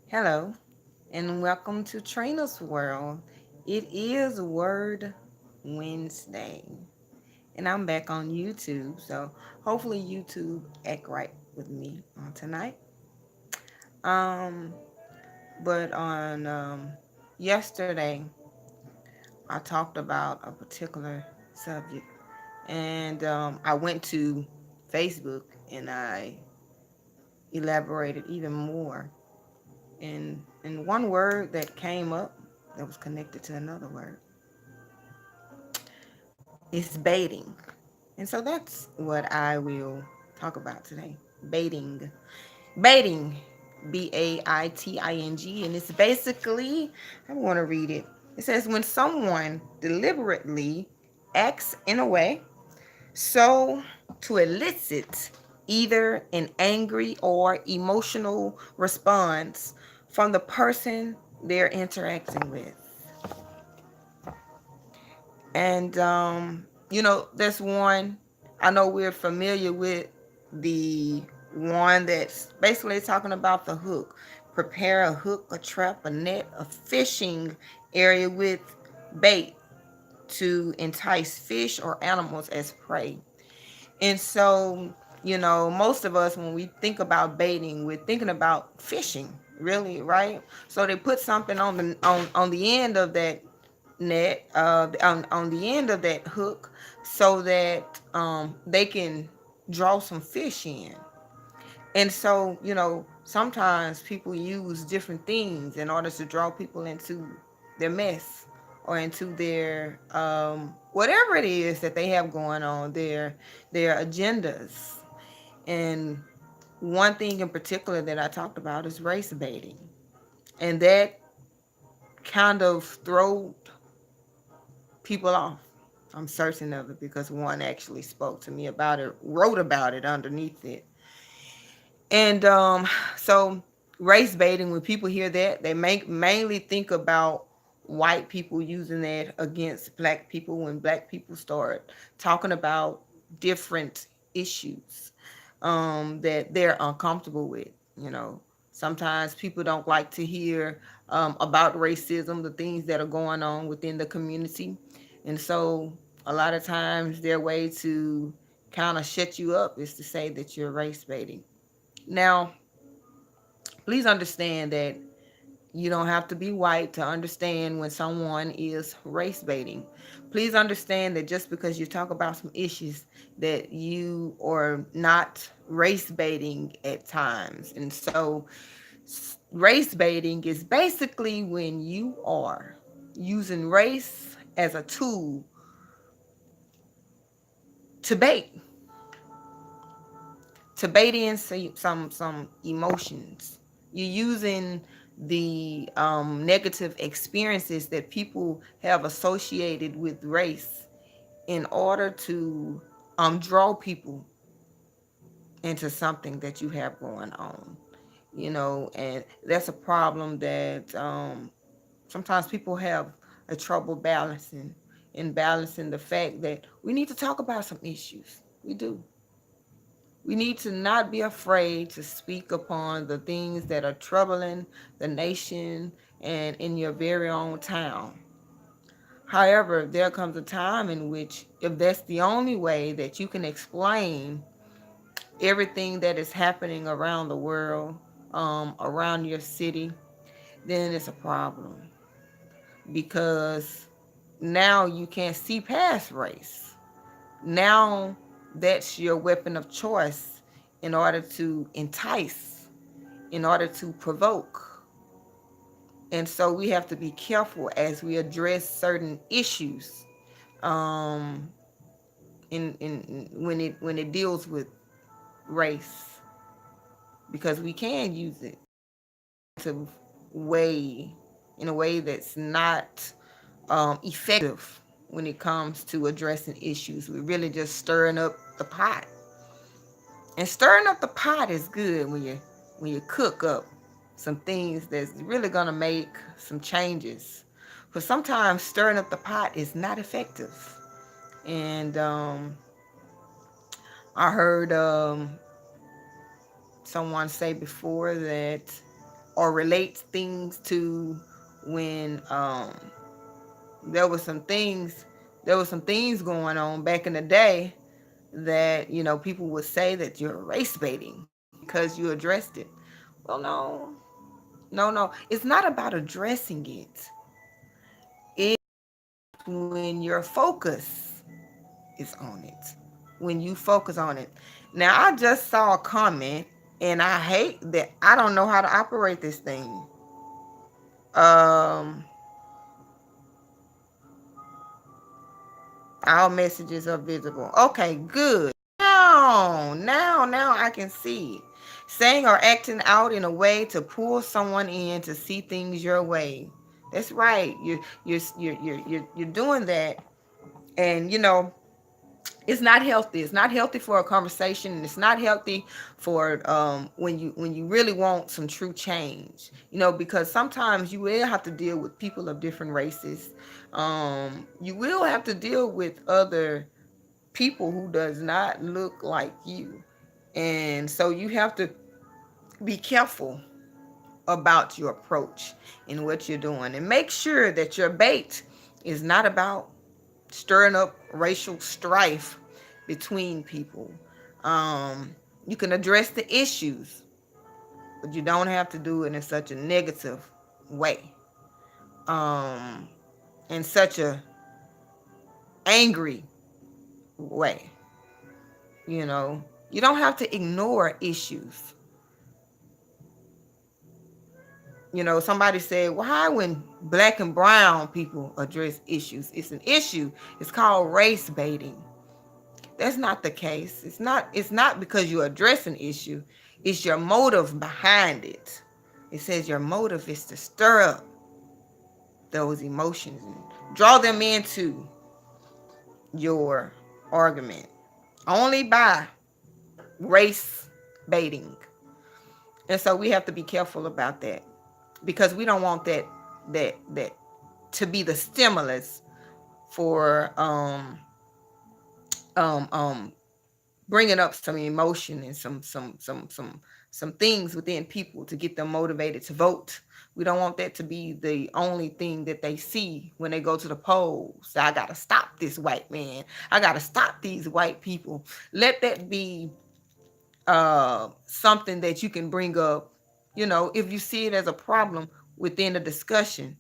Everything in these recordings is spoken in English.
Hello, and welcome to Trina's World. It is Word Wednesday, and I'm back on YouTube, so hopefully YouTube act right with me on tonight. Um, but on yesterday, I talked about a particular subject, and I went to Facebook and I elaborated even more. And one word that came up that was connected to another word is baiting. And so that's what I will talk about today. Baiting. Baiting. Baiting. And it's basically, I want to read it. It says, when someone deliberately acts in a way so to elicit either an angry or emotional response from the person they're interacting with. And there's one I know we're familiar with, the one that's basically talking about the hook. Prepare a hook, a trap, a net, a fishing area with bait to entice fish or animals as prey. And so, most of us, when we think about baiting, we're thinking about fishing, really, right? So they put something on the end of that net, on the end of that hook, so that they can draw some fish in. And so, sometimes people use different things in order to draw people into their mess or into their whatever it is that they have going on, their agendas. And one thing in particular that I talked about is race baiting. And that kind of throw people off. I'm certain of it because one actually spoke to me about it, wrote about it underneath it. And so race baiting, when people hear that, they mainly think about white people using that against black people when black people start talking about different issues that they're uncomfortable with. You know, sometimes people don't like to hear about racism, the things that are going on within the community. And so a lot of times their way to kind of shut you up is to say that you're race baiting. Now, please understand that you don't have to be white to understand when someone is race baiting. Please understand that just because you talk about some issues, that you are not race baiting at times. And so race baiting is basically when you are using race as a tool to bait, to bait in some emotions. You're using the negative experiences that people have associated with race in order to draw people into something that you have going on. And that's a problem that sometimes people have a trouble balancing, in balancing the fact that we need to talk about some issues. We do. We need to not be afraid to speak upon the things that are troubling the nation and in your very own town. However, there comes a time in which, if that's the only way that you can explain everything that is happening around the world, around your city, then it's a problem, because now you can't see past race. Now that's your weapon of choice in order to entice, in order to provoke. And so we have to be careful as we address certain issues, um, in when it deals with race, because we can use it to way in a way that's not effective when it comes to addressing issues. We're really just stirring up the pot. And stirring up the pot is good when you cook up some things that's really gonna make some changes. But sometimes stirring up the pot is not effective. And I heard someone say before that or relates things to when there was some things there was some things going on back in the day that people would say that you're race baiting because you addressed it. Well, no, no, it's not about addressing it. It's when your focus is on it, when you focus on it. Now, I just saw a comment, and I hate that I don't know how to operate this thing. um All messages are visible. Okay, good. Now I can see. Saying or acting out in a way to pull someone in to see things your way. That's right. You're doing that, and it's not healthy. It's not healthy for a conversation, and it's not healthy for when you really want some true change. Because sometimes you will have to deal with people of different races. You will have to deal with other people who does not look like you, and so you have to be careful about your approach and what you're doing, and make sure that your bait is not about stirring up racial strife between people. You can address the issues, but you don't have to do it in such a negative way, um, in such a angry way. You don't have to ignore issues. Somebody said, why when black and brown people address issues, it's an issue. It's called race baiting. That's not the case. It's not because you address an issue. It's your motive behind it. It says your motive is to stir up those emotions and draw them into your argument. Only by race baiting. And so we have to be careful about that, because we don't want that to be the stimulus for um um bringing up some emotion and some things within people to get them motivated to vote. We don't want that to be the only thing that they see when they go to the polls. I gotta stop this white man. I gotta stop these white people. Let that be something that you can bring up, if you see it as a problem within the discussion.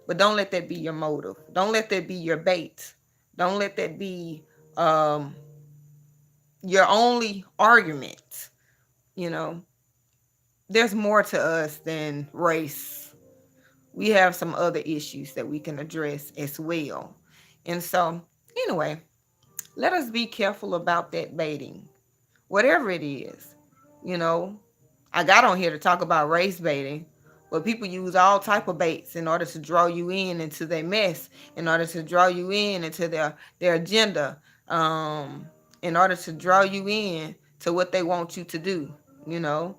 But don't let that be your motive. Don't let that be your bait. Don't let that be um, your only argument. You know, there's more to us than race. We have some other issues that we can address as well. And so, anyway, let us be careful about that baiting, whatever it is. You know, I got on here to talk about race baiting, but people use all type of baits in order to draw you in into their mess, in order to draw you in into their agenda, in order to draw you in to what they want you to do. You know,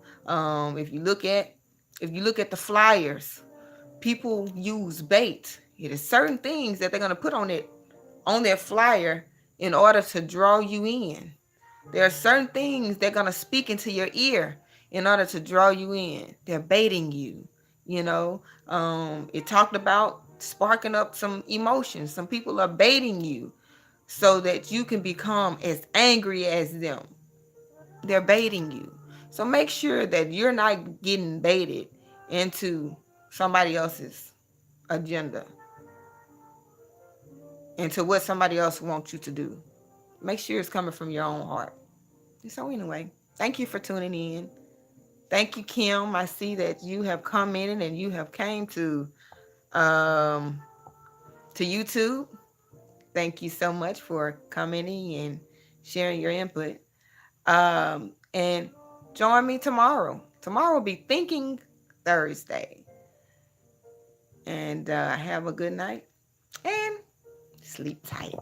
if you look at the flyers, people use bait. It is certain things that they're gonna put on their flyer in order to draw you in. There are certain things they're going to speak into your ear in order to draw you in. They're baiting you, you know. It talked about sparking up some emotions. Some people are baiting you so that you can become as angry as them. They're baiting you. So make sure that you're not getting baited into somebody else's agenda, into what somebody else wants you to do. Make sure it's coming from your own heart. So anyway, thank you for tuning in. Thank you, Kim. I see that you have commented and you have came um to YouTube. Thank you so much for commenting and sharing your input. And join me tomorrow. Tomorrow will be Thinking Thursday. And have a good night and sleep tight.